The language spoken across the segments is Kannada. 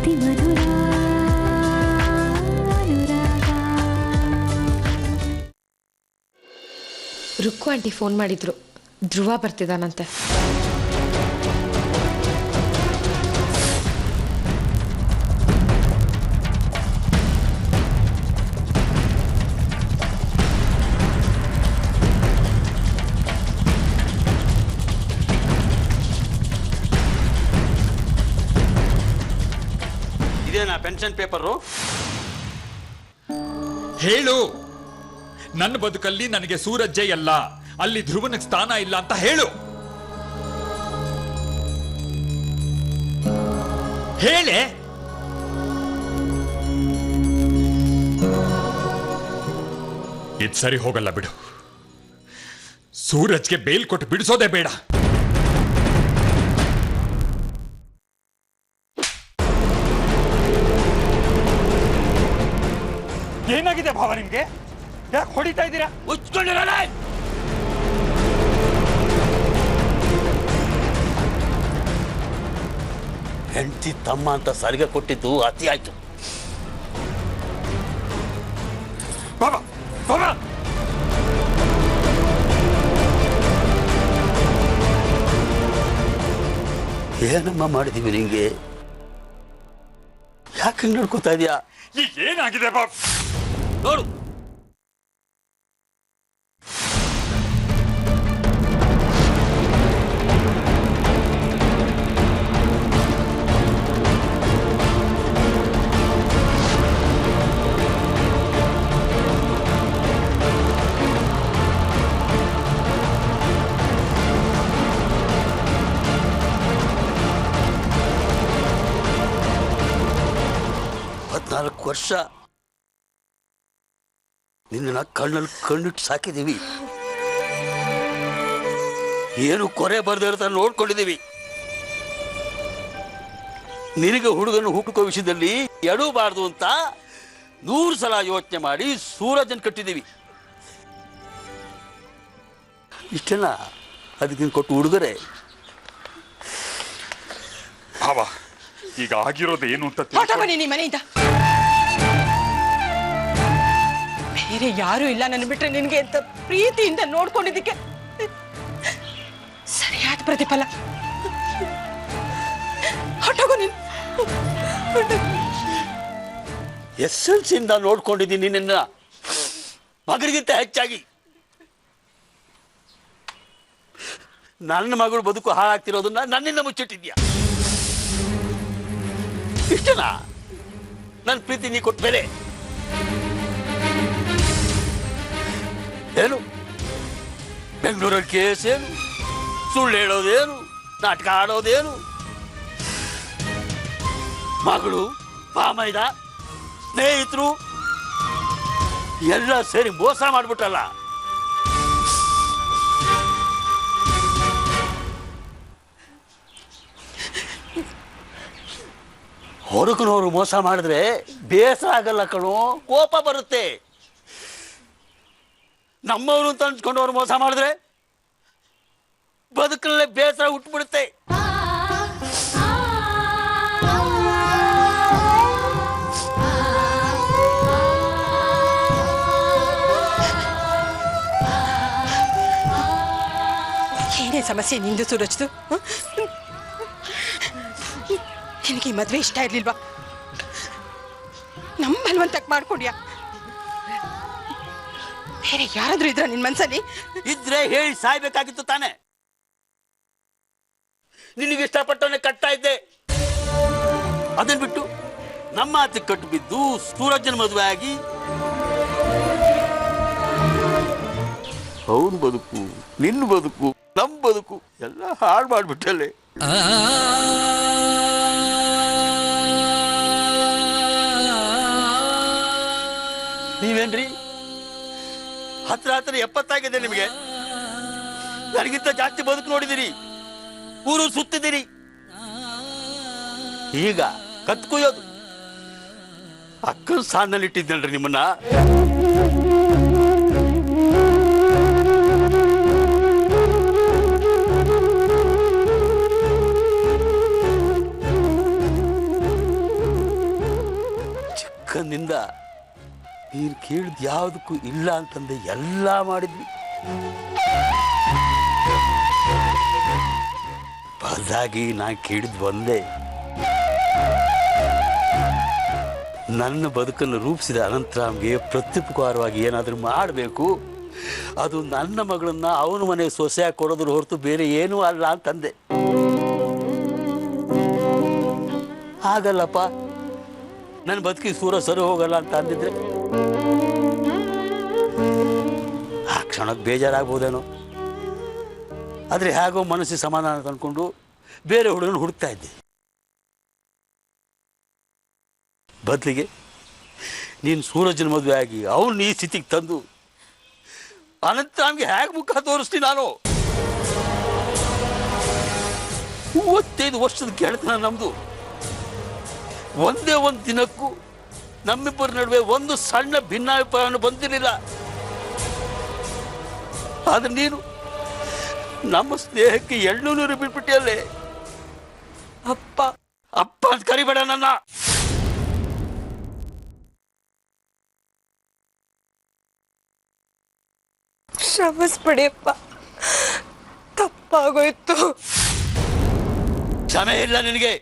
ಅತಿ ಮಧುರ ಅನುರಾಗ. ರುಕ್ಕು ಆಂಟಿ ಫೋನ್ ಮಾಡಿದ್ರು, ಧ್ರುವ ಬರ್ತಿದ್ದಾನಂತೆ. ಇದೇನಾ ಪೆನ್ಷನ್ ಪೇಪರು? ಹೇಳು, ನನ್ನ ಬದುಕಲ್ಲಿ ನನಗೆ ಸೂರಜ್ಜೆ ಅಲ್ಲ, ಅಲ್ಲಿ ಧ್ರುವನಿಗೆ ಸ್ಥಾನ ಇಲ್ಲ ಅಂತ ಹೇಳು. ಹೇಳೆ. ಇದು ಸರಿ ಹೋಗಲ್ಲ ಬಿಡು. ಸೂರಜ್ಗೆ ಬೇಲ್ ಕೊಟ್ಟು ಬಿಡಿಸೋದೇ ಬೇಡ. ಏನಾಗಿದೆ ಭಾವ ನಿಮ್ಗೆ? ಯಾಕೆ ಹೊಡಿತಾ ಇದ್ದೀರಾ? ಮುಚ್ಕೊಂಡಿರೋಣ. ಹೆಂಡತಿ ತಮ್ಮ ಅಂತ ಸಲಿಗೆ ಕೊಟ್ಟಿದ್ದು ಅತಿ ಆಯ್ತು. ಬಾಬಾ ಬಾಬಾ, ಏನಮ್ಮ ಮಾಡಿದೀವಿ ನಿಂಗೆ? ಯಾಕೆ ನಡ್ಕೋತಾ ಇದೀಯಾ? ಈಗ ಏನಾಗಿದೆ ಬಾಬಾ? ನೋಡು, ವರ್ಷ ನಿನ್ನ ಕಣ್ಣಲ್ಲಿ ಕಣ್ಣಿಟ್ಟು ಸಾಕಿದೀವಿ. ಏನು ಕೊರೆ ಬರ್ದೇ ಇರ್ತ ನೋಡ್ಕೊಂಡಿದೀವಿ. ನಿನಗೆ ಹುಡುಗನ ಹುಡುಕೋ ವಿಷಯದಲ್ಲಿ ಎಡಬಾರ್ದು ಅಂತ 100 ಸಲ ಯೋಚನೆ ಮಾಡಿ ಸೂರಜನ್ ಕಟ್ಟಿದೀವಿ. ಇಷ್ಟೇನಾ ಅದಕ್ಕೆ ಕೊಟ್ಟು ಹುಡುಗರೆ? ಭಾವ, ಈಗ ಆಗಿರೋದು ಏನು ಅಂತ ನೀ ಮನೆಯಿಂದ ಬೇರೆ ಯಾರು ಇಲ್ಲ ನನ್ನ ಬಿಟ್ರೆ ನಿನಗೆ ಅಂತ ಪ್ರೀತಿಯಿಂದ ನೋಡ್ಕೊಂಡಿದ್ದಕ್ಕೆ ಸರಿಯಾದ ಪ್ರತಿಫಲ. ಹೊಟ್ಟೋಗು ನೀನು. SLC ಇಂದ ನೋಡ್ಕೊಂಡಿದ್ದೀನಿ ನಿನ್ನ ಮಗನಿಗಿಂತ ಹೆಚ್ಚಾಗಿ. ನನ್ನ ಮಗಳು ಬದುಕು ಹಾಳಾಗ್ತಿರೋದನ್ನ ನನ್ನಿಂದ ಮುಚ್ಚಿಟ್ಟಿದ್ಯಾ. ಇಷ್ಟನಾ ನನ್ನ ಪ್ರೀತಿ ನೀ ಕೊಟ್ಟ ಬೆಲೆ? ಏನು ಬೆಂಗಳೂರಲ್ಲಿ ಕೇಸ್ ಏನು, ಸುಳ್ಳು ಹೇಳೋದೇನು, ನಾಟಕ ಆಡೋದೇನು, ಮಗಳು ಮಾಮೈದ ಸ್ನೇಹಿತರು ಎಲ್ಲ ಸೇರಿ ಮೋಸ ಮಾಡ್ಬಿಟ್ಟಲ್ಲ. ಹೊರಗಿನವರು ಮೋಸ ಮಾಡಿದ್ರೆ ಬೇಸರ ಆಗಲ್ಲ ಕಣೋ, ಕೋಪ ಬರುತ್ತೆ. ನಮ್ಮವರು ಅಂತ ಅನ್ಸ್ಕೊಂಡವ್ರು ಮೋಸ ಮಾಡಿದ್ರೆ ಬದುಕಲ್ಲೇ ಬೇಸರ ಹುಟ್ಟುಬಿಡುತ್ತೆ. ಏನೇ ಸಮಸ್ಯೆ ನಿಂದು ಸೂರಜ್ದು? ನಿನಗೆ ಈ ಮದುವೆ ಇಷ್ಟ ಇರ್ಲಿಲ್ವಾ? ನಮ್ಮ ಬಲವಂತಕ್ಕೆ ಮಾಡ್ಕೊಂಡ್ಯಾ? ಬೇರೆ ಯಾರಾದ್ರೂ ಇದ್ರ ನಿನ್ ಮನ್ಸಲ್ಲಿ? ಇದ್ರೆ ಹೇಳಿ ಸಾಯ್ಬೇಕಾಗಿತ್ತು ತಾನೆ. ನಿನಗೆ ಇಷ್ಟಪಟ್ಟವನ್ನೇ ಕಟ್ತಾ ಇದ್ದೆ. ಅದನ್ ಬಿಟ್ಟು ನಮ್ಮ ಆತಕ್ಕೆ ಕಟ್ಟು ಬಿದ್ದು ಸೂರಜ್ಜನ ಮದುವೆ ಆಗಿ ಅವನ ಬದುಕು, ನಿನ್ನ ಬದುಕು, ನಮ್ಮ ಬದುಕು ಎಲ್ಲ ಹಾಳು ಮಾಡ್ಬಿಟ್ಟಲ್ಲೇ. ನೀವೇನ್ರಿ ಹತ್ರ 70 ನಿಮಗೆ? ನನಗಿಂತ ಜಾಸ್ತಿ ಬದುಕು ನೋಡಿದಿರಿ, ಊರು ಸುತ್ತಿದಿರಿ. ಈಗ ಕತ್ಕೊಯ್ಯೋದು ಅಕ್ಕನ ಸಾಲಿನಲ್ಲಿ ಇಟ್ಟಿದ್ದಲ್ರಿ ನಿಮ್ಮನ್ನ. ಅಕ್ಕನಿಂದ ನೀನು ಕೇಳಿದ ಯಾವುದಕ್ಕೂ ಇಲ್ಲ ಅಂತಂದೆ ಎಲ್ಲ ಮಾಡಿದ್ವಿ. ಬದಲಾಗಿ ನಾನು ಕೇಳಿದ್ ಒಂದೇ, ನನ್ನ ಬದುಕನ್ನು ರೂಪಿಸಿದ ಅನಂತರಾಮ್ಗೆ ಪ್ರತ್ಯುಪಕಾರವಾಗಿ ಏನಾದರೂ ಮಾಡಬೇಕು, ಅದು ನನ್ನ ಮಗಳನ್ನ ಅವನ ಮನೆಗೆ ಸೊಸೆಯಾಗಿ ಕೊಡೋದ್ರ ಹೊರತು ಬೇರೆ ಏನೂ ಅಲ್ಲ ಅಂತಂದೆ. ಹಾಗಲ್ಲಪ್ಪ, ನನ್ನ ಬದುಕಿಗೆ ಸೂರ ಸರಿ ಹೋಗಲ್ಲ ಅಂತ ಅಂದಿದ್ರೆ ಆ ಕ್ಷಣಕ್ಕೆ ಬೇಜಾರಾಗ್ಬೋದೇನೋ. ಆದರೆ ಹೇಗೋ ಮನಸ್ಸಿಗೆ ಸಮಾಧಾನ ತಂದ್ಕೊಂಡು ಬೇರೆ ಹುಡುಗನ ಹುಡುಕ್ತಾ ಇದ್ದೆ. ಬದಲಿಗೆ ನೀನು ಸೂರಜನ ಮದುವೆ ಆಗಿ ಅವನು ಈ ಸ್ಥಿತಿಗೆ ತಂದು ಅನಂತರಾಮ್ಗೆ ಹೇಗೆ ಮುಖ ತೋರಿಸ್ತೀನಿ ನಾನು? 35 ವರ್ಷದ ಗೆಳೆತನ ನಮ್ದು. ಒಂದೇ ಒಂದು ದಿನಕ್ಕೂ ನಮ್ಮಿಬ್ಬರ ನಡುವೆ ಒಂದು ಸಣ್ಣ ಭಿನ್ನಾಭಿಪ್ರಾಯವನ್ನು ಬಂದಿರಲಿಲ್ಲ. ಆದ್ರೆ ನೀನು ನಮ್ಮ ಸ್ನೇಹಕ್ಕೆ 800 ಬಿಟ್ಬಿಟ್ಟಿಯಲ್ಲೇ. ಅಪ್ಪ ಅಪ್ಪ ಅಂತ ಕರಿಬೇಡ ನನ್ನ. ಕ್ಷಮಿಸ್ಬಿಡಿಯಪ್ಪ, ತಪ್ಪಾಗೋಯ್ತು. ಕ್ಷಮೆ ಇಲ್ಲ ನಿನಗೆ.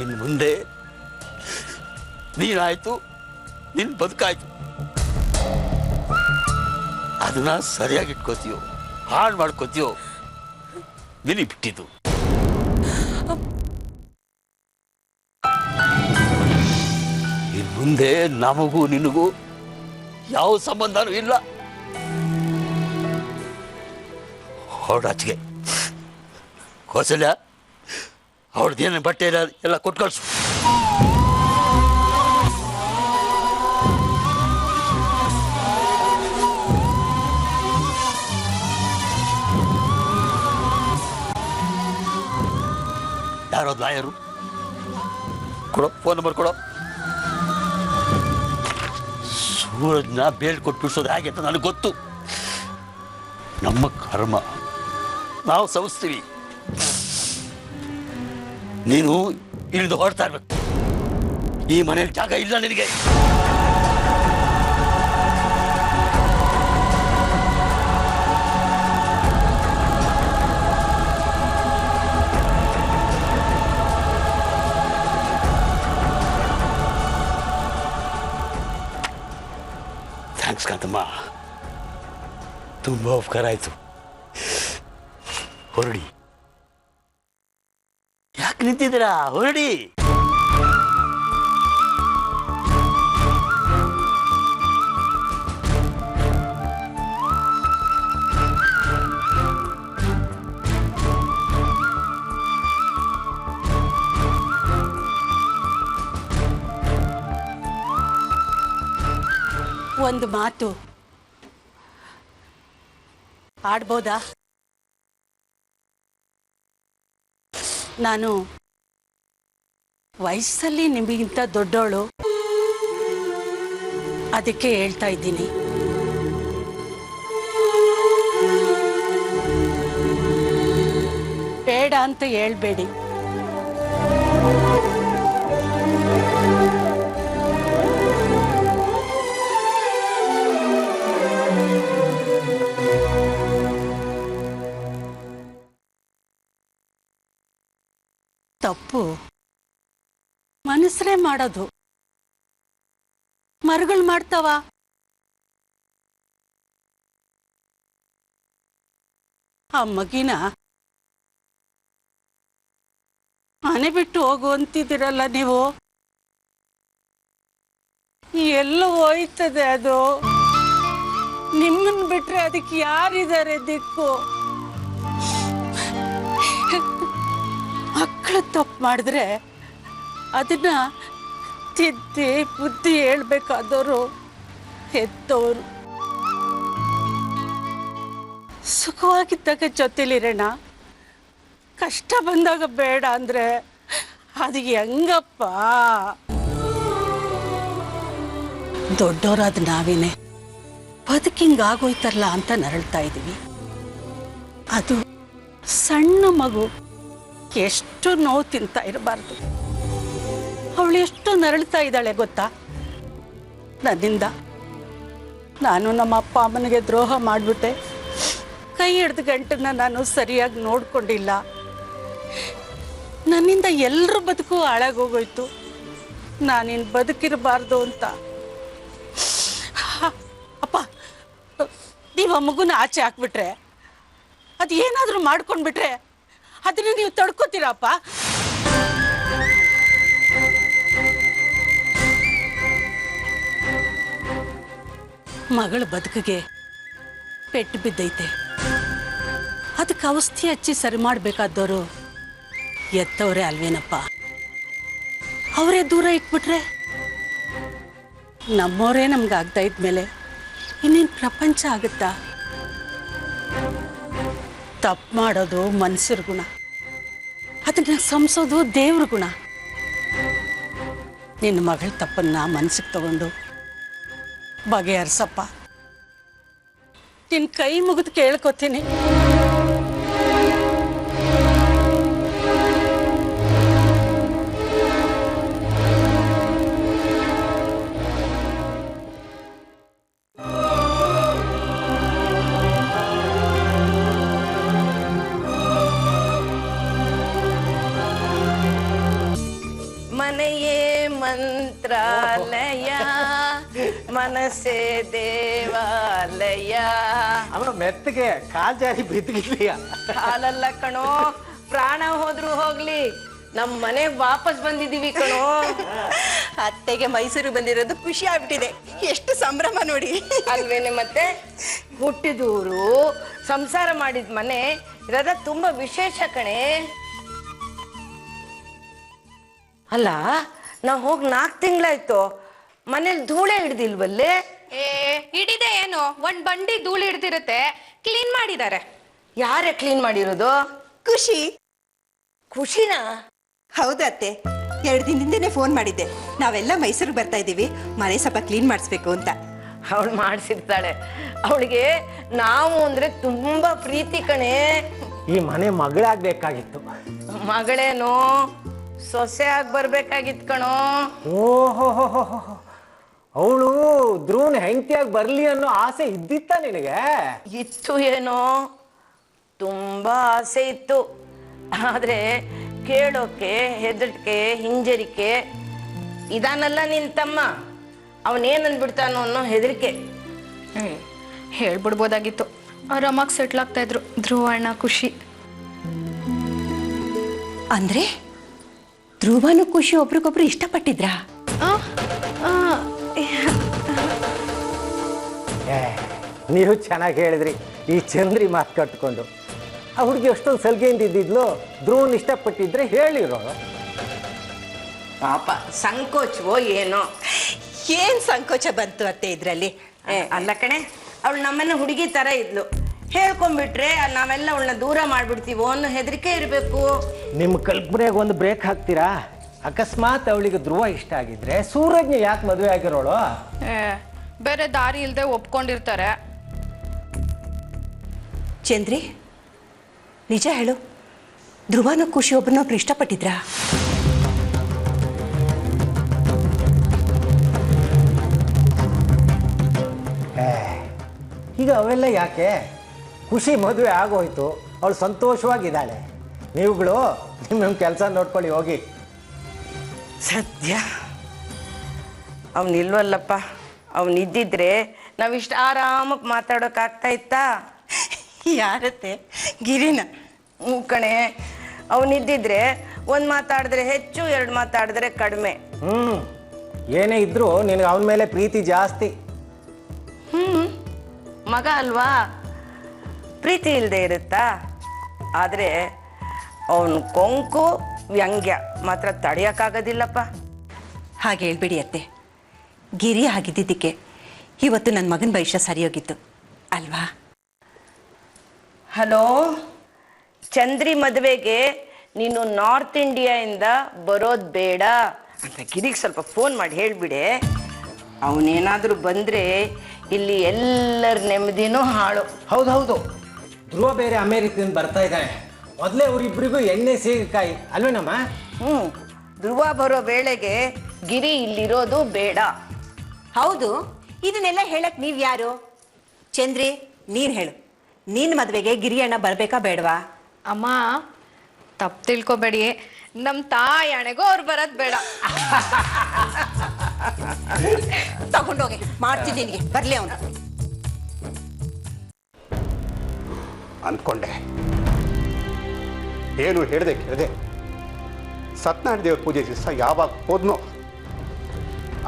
ಇನ್ನು ಮುಂದೆ ನೀನಾಯ್ತು, ನಿನ್ ಬದುಕಾಯ್ತು. ಅದನ್ನ ಸರಿಯಾಗಿ ಇಟ್ಕೋತೀಯೋ ಹಾಳು ಮಾಡ್ಕೋತೀಯೋ ನಿನಗೆ ಬಿಟ್ಟಿದ್ದು. ಇನ್ನು ಮುಂದೆ ನಮಗೂ ನಿನಗೂ ಯಾವ ಸಂಬಂಧನೂ ಇಲ್ಲ. ಹೊರಡಾಚಿಗೆ ಕೌಸಲ್ಯ, ಅವ್ರದ್ದೇನು ಬಟ್ಟೆ ಎಲ್ಲ ಕೊಟ್ಟು ಕಳಿಸು. ಯಾರೋ ಲಾಯರು ಕೊಡೋ, ಫೋನ್ ನಂಬರ್ ಕೊಡೋ. ಸೂರಜ್ನ ಬೇಲ್ ಕೊಟ್ಟು ಬಿಡಿಸೋದು ಹೇಗೆ ಅಂತ ನನಗೆ ಗೊತ್ತು. ನಮ್ಮ ಕರ್ಮ ನಾವು ಸವಿಸ್ತೀವಿ. ನೀನು ಇಳಿದು ಹೊರಡ್ತಾ ಇರ್ಬೇಕು. ಈ ಮನೆಯಲ್ಲಿ ಜಾಗ ಇಲ್ಲ ನಿನಗೆ. ಥ್ಯಾಂಕ್ಸ್ ಕಾಂತಮ್ಮ, ತುಂಬ ಉಪಕಾರ ಆಯ್ತು. ಹೊರಡಿ. ಯಾಕೆ ನಿಂತಿದ್ದೀರಾ? ಹೊರಡಿ. ಒಂದು ಮಾತು ಆಡ್ಬೋದಾ? ನಾನು ವಯಸ್ಸಲ್ಲಿ ನಿಮಗಿಂತ ದೊಡ್ಡವಳು, ಅದಕ್ಕೆ ಹೇಳ್ತಾ ಇದ್ದೀನಿ. ಬೇಡ ಅಂತ ಹೇಳ್ಬೇಡಿ. ತಪ್ಪು ಮನಸ್ಸರೇ ಮಾಡೋದು. ಮರಗಳು ಮಾಡ್ತಾವ? ಆ ಮಗಿನ ಮನೆ ಬಿಟ್ಟು ಹೋಗು ಅಂತಿದ್ದೀರಲ್ಲ ನೀವು. ಎಲ್ಲ ಹೋಯ್ತದೆ ಅದು. ನಿಮ್ಮನ್ ಬಿಟ್ರೆ ಅದಕ್ಕೆ ಯಾರಿದ್ದಾರೆ ದಿಕ್ಕು? ಮಕ್ಕಳು ತಪ್ಪು ಮಾಡಿದ್ರೆ ಅದನ್ನ ತಿದ್ದಿ ಬುದ್ಧಿ ಹೇಳ್ಬೇಕಾದವರು ಹೆತ್ತವರು. ಸುಖವಾಗಿದ್ದಾಗ ಜೊತೆಲಿರೋಣ, ಕಷ್ಟ ಬಂದಾಗ ಬೇಡ ಅಂದ್ರೆ ಅದು ಹೆಂಗಪ್ಪ? ದೊಡ್ಡವರಾದ ನಾವೇನೆ ಬದುಕಿಂಗಾಗೋಯ್ತಲ್ಲ ಅಂತ ನರಳ್ತಾ ಇದ್ದೀವಿ. ಅದು ಸಣ್ಣ ಮಗು ಎಷ್ಟು ನೋವು ತಿಂತಾ ಇರಬಾರ್ದು. ಅವಳು ಎಷ್ಟು ನರಳ್ತಾ ಇದ್ದಾಳೆ ಗೊತ್ತಾ? ನನ್ನಿಂದ ನಾನು ನಮ್ಮ ಅಪ್ಪ ಅಮ್ಮನಿಗೆ ದ್ರೋಹ ಮಾಡಿಬಿಟ್ಟೆ. ಕೈ ಹಿಡ್ದು ಗಂಟನ್ನ ನಾನು ಸರಿಯಾಗಿ ನೋಡ್ಕೊಂಡಿಲ್ಲ. ನನ್ನಿಂದ ಎಲ್ಲರ ಬದುಕು ಹಾಳಾಗೋಗೋಯ್ತು. ನಾನಿನ್ನು ಬದುಕಿರಬಾರ್ದು ಅಂತ. ಅಪ್ಪ, ನೀವು ಆ ಮಗುನ ಆಚೆ ಹಾಕ್ಬಿಟ್ರೆ, ಅದು ಏನಾದರೂ ಮಾಡ್ಕೊಂಡ್ಬಿಟ್ರೆ ಅದನ್ನ ನೀವು ತಡ್ಕೋತೀರಪ್ಪ? ಮಗಳ ಬದುಕಿಗೆ ಪೆಟ್ಟು ಬಿದ್ದೈತೆ. ಅದಕ್ಕೆ ಔಷಧಿ ಹಚ್ಚಿ ಸರಿ ಮಾಡಬೇಕಾದವರು ಎತ್ತವ್ರೆ ಅಲ್ವೇನಪ್ಪ? ಅವರೇ ದೂರ ಇಟ್ಬಿಟ್ರೆ ನಮ್ಮವರೇ ನಮ್ಗೆ ಆಗ್ತಾ ಇದ್ಮೇಲೆ ಇನ್ನೇನು ಪ್ರಪಂಚ ಆಗುತ್ತಾ? ತಪ್ಪು ಮಾಡೋದು ಮನುಷ್ಯರ ಗುಣ, ಅದನ್ನ ಸಂಸೋದು ದೇವ್ರ ಗುಣ. ನಿನ್ನ ಮಗಳ ತಪ್ಪನ್ನ ಮನಸ್ಸಿಗೆ ತಗೊಂಡು ಬಗೆಹರಿಸಪ್ಪ. ನಿನ್ನ ಕೈ ಮುಗಿದು ಕೇಳ್ಕೊತೀನಿ. ಮನೆಯೇ ಮಂತ್ರಾಲಯ, ಮನಸ್ಸೇ ದೇವಾಲಯ. ಅವನು ಮೆತ್ತಗೆ ಕಾಲ್ ಜಾರಿ ಬಿದ್ದಿದೆಯಾ? ಕಾಲಲ್ಲ ಕಣೋ, ಪ್ರಾಣ ಹೋದ್ರು ಹೋಗ್ಲಿ, ನಮ್ ಮನೆಗ್ ವಾಪಸ್ ಬಂದಿದೀವಿ ಕಣೋ. ಅತ್ತೆಗೆ ಮೈಸೂರು ಬಂದಿರೋದು ಖುಷಿ ಆಗ್ಬಿಟ್ಟಿದೆ. ಎಷ್ಟು ಸಂಭ್ರಮ ನೋಡಿ ಅಲ್ವೇನೆ? ಮತ್ತೆ ಹುಟ್ಟಿದೂರು, ಸಂಸಾರ ಮಾಡಿದ ಮನೆ ಇರೋದ ತುಂಬಾ ವಿಶೇಷ ಕಣೆ. ಅಲ್ಲ, ನಾವ್ ಹೋಗಿ 4 ತಿಂಗಳಾಯ್ತು, ಮನೇಲಿ ಧೂಳೆ ಹಿಡ್ದಿಲ್ವಲ್ಲೇ? ಹಿಡಿದೆ ಏನು, ಒಂದ್ ಬಂಡಿ ಧೂಳು ಹಿಡ್ದಿರುತ್ತೆ, ಕ್ಲೀನ್ ಮಾಡಿದ್ದಾರೆ. ಯಾರೇ ಕ್ಲೀನ್ ಮಾಡಿರೋದು? ಖುಷಿ. ಖುಷಿನಾ? ಹೌದು ಅತ್ತೆ, 2 ದಿನದಿಂದನೇ ಫೋನ್ ಮಾಡಿದ್ದೆ. ನಾವೆಲ್ಲ ಮೈಸೂರಿಗೆ ಬರ್ತಾ ಇದ್ದೀವಿ, ಮನೆ ಸ್ವಲ್ಪ ಕ್ಲೀನ್ ಮಾಡಿಸ್ಬೇಕು ಅಂತ. ಅವಳು ಮಾಡಿಸಿರ್ತಾಳೆ. ಅವಳಿಗೆ ನಾವು ಅಂದ್ರೆ ತುಂಬಾ ಪ್ರೀತಿ ಕಣೆ. ಈ ಮನೆ ಮಗಳಾಗ್ಬೇಕಾಗಿತ್ತು. ಮಗಳೇನು ಸೊಸೆ ಆಗಿ ಬರ್ಬೇಕಾಗಿತ್ ಕಣೋ. ಓಹೋ, ಅವಳು ಧ್ರುವನ್ ಹೆಂಡತಿಯಾಗಿ ಬರ್ಲಿ ಅನ್ನೋ ಆಸೆ ಇದ್ದಿತ್ತ ನಿನಗೆ? ಇತ್ತು ಏನೋ, ತುಂಬಾ ಆಸೆ ಇತ್ತು. ಆದ್ರೆ ಕೇಳೋಕೆ ಹೆದರಿಕೆ, ಹಿಂಜರಿಕೆ. ಇದಾನಲ್ಲ ನಿನ್ ತಮ್ಮ, ಅವನೇನನ್ಬಿಡ್ತಾನೋ ಅನ್ನೋ ಹೆದರಿಕೆ. ಹೇಳ್ಬಿಡ್ಬೋದಾಗಿತ್ತು, ಆರಾಮಾಗಿ ಸೆಟ್ಲ್ ಆಗ್ತಾ ಇದ್ರು ಧ್ರುವ ಅಣ್ಣ, ಖುಷಿ. ಅಂದ್ರೆ ಧ್ರುವನು ಖುಷಿ ಒಬ್ರಿಗೊಬ್ರು ಇಷ್ಟಪಟ್ಟಿದ್ರಾ? ನೀವು ಚೆನ್ನಾಗಿ ಹೇಳಿದ್ರಿ. ಈ ಚಂದ್ರಿ ಮಾತು ಕಟ್ಕೊಂಡು ಆ ಹುಡುಗಿ ಅಷ್ಟೊಂದು ಸಲ್ಗೆಯಿಂದ ಇದ್ದಿದ್ಲು. ಧ್ರುವನ್ ಇಷ್ಟಪಟ್ಟಿದ್ರೆ ಹೇಳಿರೋಳು. ಪಾಪ ಸಂಕೋಚವೋ ಏನೋ. ಏನ್ ಸಂಕೋಚ ಬಂತು ಅತ್ತೆ ಇದ್ರಲ್ಲಿ? ಅಲ್ಲ ಕಣೆ, ಅವಳು ನಮ್ಮನ್ನ ಹುಡುಗಿ ತರ ಇದ್ಲು. ಹೇಳ್ಕೊಂಡ್ಬಿಟ್ರೆ ನಾವೆಲ್ಲ ಅವಳನ್ನ ದೂರ ಮಾಡ್ಬಿಡ್ತೀವೋ ಅನ್ನೋ ಹೆದರಿಕೆ ಇರಬೇಕು. ನಿಮ್ಮ ಕಲ್ಪನೆಗೆ ಒಂದು ಬ್ರೇಕ್ ಹಾಕ್ತೀರಾ? ಅಕಸ್ಮಾತ್ ಅವಳಿಗೆ ಧ್ರುವ ಇಷ್ಟ ಆಗಿದ್ರೆ ಸೂರಜ್ನ ಯಾಕೆ ಮದುವೆ ಆಗಿರೋಳು? ಬೇರೆ ದಾರಿ ಇಲ್ಲದೆ ಒಪ್ಕೊಂಡಿರ್ತಾರೆ. ಚಂದ್ರಿ, ನಿಜ ಹೇಳು, ಧ್ರುವನು ಖುಷಿ ಒಬ್ಬರನ್ನೊಬ್ರು ಇಷ್ಟಪಟ್ಟಿದ್ರಾ? ಈಗ ಅವೆಲ್ಲ ಯಾಕೆ? ಖುಷಿ ಮದುವೆ ಆಗೋಯ್ತು, ಅವಳು ಸಂತೋಷವಾಗಿದ್ದಾಳೆ. ನೀವುಗಳು ನಿಮ್ಮ ಕೆಲಸ ನೋಡ್ಕೊಳ್ಳಿ ಹೋಗಿ. ಸದ್ಯ ಅವನಿಲ್ವಲ್ಲಪ್ಪ. ಅವನಿದ್ದಿದ್ರೆ ನಾವಿಷ್ಟು ಆರಾಮಕ್ಕೆ ಮಾತಾಡೋಕ್ಕಾಗ್ತಾ ಇತ್ತಾ? ಯಾರತ್ತೆ? ಗಿರಿನ? ಕಣೆ, ಅವನಿದ್ದಿದ್ರೆ 1 ಮಾತಾಡಿದ್ರೆ ಹೆಚ್ಚು, 2 ಮಾತಾಡಿದ್ರೆ ಕಡಿಮೆ. ಏನೇ ಇದ್ರು ನಿನಗೆ ಅವನ ಮೇಲೆ ಪ್ರೀತಿ ಜಾಸ್ತಿ. ಮಗ ಅಲ್ವಾ, ಪ್ರೀತಿ ಇಲ್ಲದೆ ಇರುತ್ತಾ? ಆದರೆ ಅವನು ಕೊಂಕು ವ್ಯಂಗ್ಯ ಮಾತ್ರ ತಡೆಯೋಕ್ಕಾಗೋದಿಲ್ಲಪ್ಪ. ಹಾಗೆ ಹೇಳ್ಬೇಡಿ ಅತ್ತೆ. ಗಿರಿ ಆಗಿದ್ದಿದ್ದಕ್ಕೆ ಇವತ್ತು ನನ್ನ ಮಗನ ಭವಿಷ್ಯ ಸರಿಯೋಗಿತ್ತು ಅಲ್ವಾ? ಹಲೋ, ಚಂದ್ರಿ ಮದುವೆಗೆ ನೀನು ನಾರ್ತ್ ಇಂಡಿಯಾಯಿಂದ ಬರೋದು ಬೇಡ ಅಂತ ಗಿರಿಗೆ ಸ್ವಲ್ಪ ಫೋನ್ ಮಾಡಿ ಹೇಳಿಬಿಡೆ. ಅವನೇನಾದರೂ ಬಂದರೆ ಇಲ್ಲಿ ಎಲ್ಲರ ನೆಮ್ಮದಿನೂ ಹಾಳು. ಹೌದೌದು, ಧ್ರುವ ಬೇರೆ ಅಮೇರಿಕದಿಂದ ಬರ್ತಾ ಇದ್ದಾನೆ. ಮೊದಲೇ ಅವರಿಬ್ಬರಿಗೂ ಎಣ್ಣೆ ಸೀಗೆಕಾಯಿ ಅಲ್ವೇನಮ್ಮ? ಧ್ರುವ ಬರೋ ವೇಳೆಗೆ ಗಿರಿ ಇಲ್ಲಿರೋದು ಬೇಡ. ಹೌದು, ಇದನ್ನೆಲ್ಲ ಹೇಳಕ್ ನೀವ್ ಯಾರು? ಚಂದ್ರಿ, ನೀನ್ ಹೇಳು, ನಿನ್ ಮದ್ವೆಗೆ ಗಿರಿಯಣ್ಣ ಬರ್ಬೇಕಾ ಬೇಡವಾ? ಅಮ್ಮ ತಪ್ಪು ತಿಳ್ಕೊಬೇಡಿ, ನಮ್ ತಾಯಣೆಗೂ ಅವ್ರು ಬರೋದ್ ಬೇಡ. ತಗೊಂಡೋಗಿ ಮಾಡ್ತೀನಿ ನಿನಗೆ, ಬರ್ಲಿ ಅವನು. ಅಂದ್ಕೊಂಡೆ, ಏನು ಹೇಳಿದೆ ಕೇಳಿದೆ. ಸತ್ಯನಾರಾಯಣ ದೇವ್ರ ಪೂಜೆ ದಿವಸ ಯಾವಾಗ ಹೋದ್ನೋ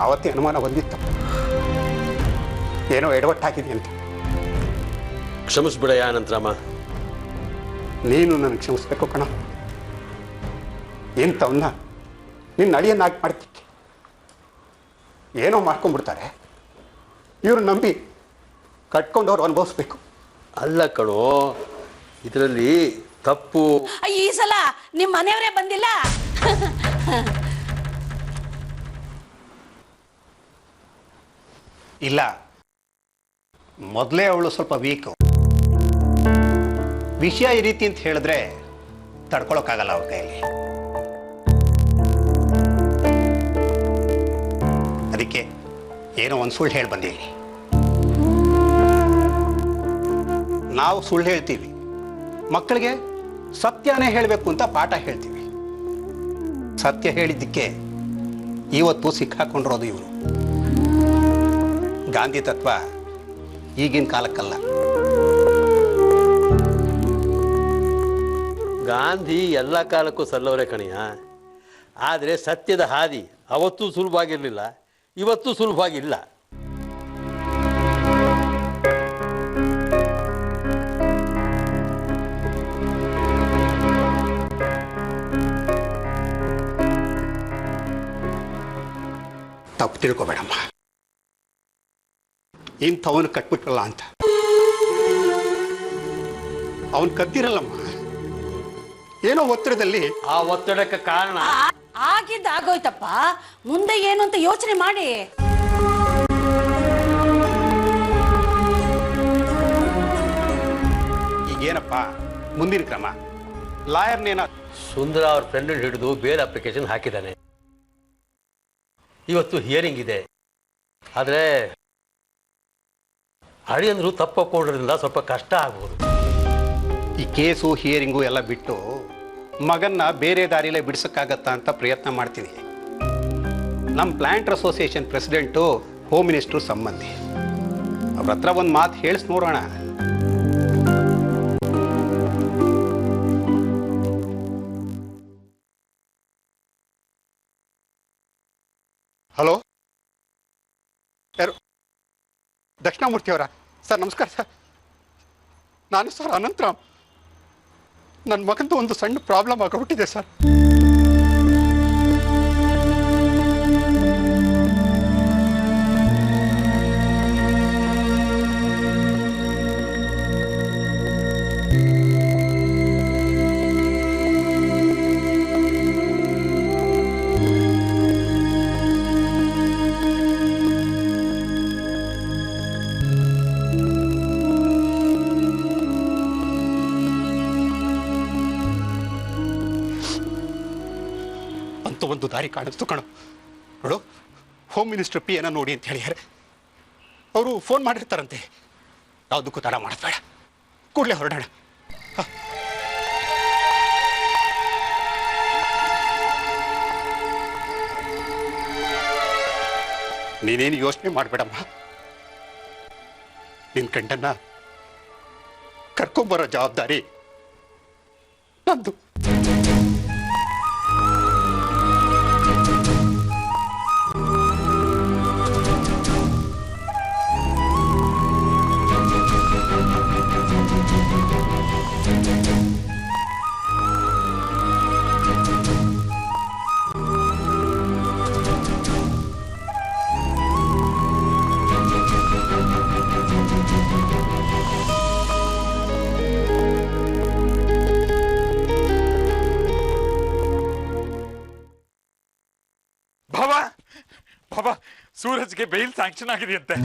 ಆವತ್ತೇ ಅನುಮಾನ ಬಂದಿತ್ತು, ಏನೋ ಎಡವಟ್ಟಾಗಿದೆ ಅಂತ. ಕ್ಷಮಿಸ್ಬಿಡಯ್ಯ ಅನಂತರಾಮ. ನೀನು ನನಗೆ ಕ್ಷಮಿಸ್ಬೇಕು ಕಣ. ಇಂಥವನ್ನ ನಿನ್ನ ಅಳಿಯನ್ನಾಗಿ ಮಾಡ್ತಿದ್ದೆ. ಏನೋ ಮಾಡ್ಕೊಂಡ್ಬಿಡ್ತಾರೆ, ಇವ್ರು ನಂಬಿ ಕಟ್ಕೊಂಡವ್ರು ಅನುಭವಿಸ್ಬೇಕು. ಅಲ್ಲ ಕಣೋ, ಇದರಲ್ಲಿ ತಪ್ಪು. ಈ ಸಲ ನಿಮ್ಮ ಮನೆಯವರೇ ಬಂದಿಲ್ಲ. ಇಲ್ಲ, ಮೊದಲೇ ಅವಳು ಸ್ವಲ್ಪ ವೀಕು. ವಿಷಯ ಈ ರೀತಿ ಅಂತ ಹೇಳಿದ್ರೆ ತಡ್ಕೊಳಕ್ಕಾಗಲ್ಲ ಅವ್ರ ಕೈಯಲ್ಲಿ. ಅದಕ್ಕೆ ಏನೋ ಒಂದು ಸುಳ್ಳು ಹೇಳಿ ಬಂದೀವಿ. ನಾವು ಸುಳ್ಳು ಹೇಳ್ತೀವಿ, ಮಕ್ಕಳಿಗೆ ಸತ್ಯನೇ ಹೇಳಬೇಕು ಅಂತ ಪಾಠ ಹೇಳ್ತೀವಿ. ಸತ್ಯ ಹೇಳಿದ್ದಕ್ಕೆ ಇವತ್ತು ಸಿಕ್ಕಾಕೊಂಡಿರೋದು ಇವರು. ಗಾಂಧಿ ತತ್ವ ಈಗಿನ ಕಾಲಕ್ಕಲ್ಲ. ಗಾಂಧಿ ಎಲ್ಲ ಕಾಲಕ್ಕೂ ಸಲ್ಲವರೇ ಕಣಿಯ. ಆದರೆ ಸತ್ಯದ ಹಾದಿ ಅವತ್ತೂ ಸುಲಭವಾಗಿರಲಿಲ್ಲ, ಇವತ್ತೂ ಸುಲಭವಾಗಿಲ್ಲ. ತಪ್ಪು ತಿಳ್ಕೊಬೇಡಮ್ಮ, ಇಂಥವನು ಕಟ್ಬಿಟ್ರಲ್ಲ ಅಂತ. ಅವನು ಕದ್ದಿರಲ್ಲಮ್ಮ, ಏನೋ ಒತ್ತಡದಲ್ಲಿ. ಆ ಒತ್ತಡಕ್ಕೆ ಕಾರಣ ಆಗಿದ್ದು ಆಗೋಯ್ತಪ್ಪ, ಮುಂದೆ ಏನು ಅಂತ ಯೋಚನೆ ಮಾಡಿ. ಈಗೇನಪ್ಪ ಮುಂದಿನ ಕ್ರಮ? ಲಾಯರ್ನೇನ ಸುಂದರ ಅವ್ರ ಫ್ರೆಂಡ್ ಹಿಡಿದು ಬೇಲ್ ಅಪ್ಲಿಕೇಶನ್ ಹಾಕಿದ್ದಾನೆ. ಇವತ್ತು ಹಿಯರಿಂಗ್ ಇದೆ. ಆದರೆ ಅಳಿಯಂದ್ರು ತಪ್ಪಕೊಂಡ್ರಿಂದ ಸ್ವಲ್ಪ ಕಷ್ಟ ಆಗ್ಬೋದು. ಈ ಕೇಸು ಹಿಯರಿಂಗು ಎಲ್ಲ ಬಿಟ್ಟು ಮಗನ್ನ ಬೇರೆ ದಾರಿಲೇ ಬಿಡಿಸಕ್ಕಾಗತ್ತಾ ಅಂತ ಪ್ರಯತ್ನ ಮಾಡ್ತೀನಿ. ನಮ್ಮ planter association president home minister ಸಂಬಂಧಿ. ಅವ್ರ ಹತ್ರ ಒಂದು ಮಾತು ಹೇಳಿಸ್ ನೋಡೋಣ. ಹಲೋ, ಯಾರು? ದಕ್ಷಿಣಾಮೂರ್ತಿ ಅವರ? ಸರ್ ನಮಸ್ಕಾರ ಸರ್. ನಾನು ಸರ್ ಅನಂತರಾಮ್. ನನ್ನ ಮಗಂದು ಒಂದು ಸಣ್ಣ ಪ್ರಾಬ್ಲಮ್ ಆಗಿಬಿಟ್ಟಿದೆ ಸರ್. ಒಂದು ದಾರಿ ಕಾಣಿಸ್ತು ಕಣೋ. ನೋಡು, ಹೋಮ್ ಮಿನಿಸ್ಟರ್ ಪಿ ಏನೋ ನೋಡಿ ಅಂತ ಹೇಳಿದ್ದಾರೆ. ಅವರು ಫೋನ್ ಮಾಡಿರ್ತಾರಂತೆ. ಯಾವುದಕ್ಕೂ ತಡ ಮಾಡಬೇಡ, ಕೂಡಲೇ ಹೊರಡೋಣ. ನೀನೇನು ಯೋಚನೆ ಮಾಡಬೇಡಮ್ಮ. ನಿನ್ನ ಗಂಡನ್ನ ಕರ್ಕೊಂಬರೋ ಜವಾಬ್ದಾರಿ ನಂದು. ಬಾಬಾ, ಸೂರಜ್ಗೆ ಬೇಲ್ ಸ್ಯಾಂಕ್ಷನ್ ಆಗಿದೆಯಂತೆ.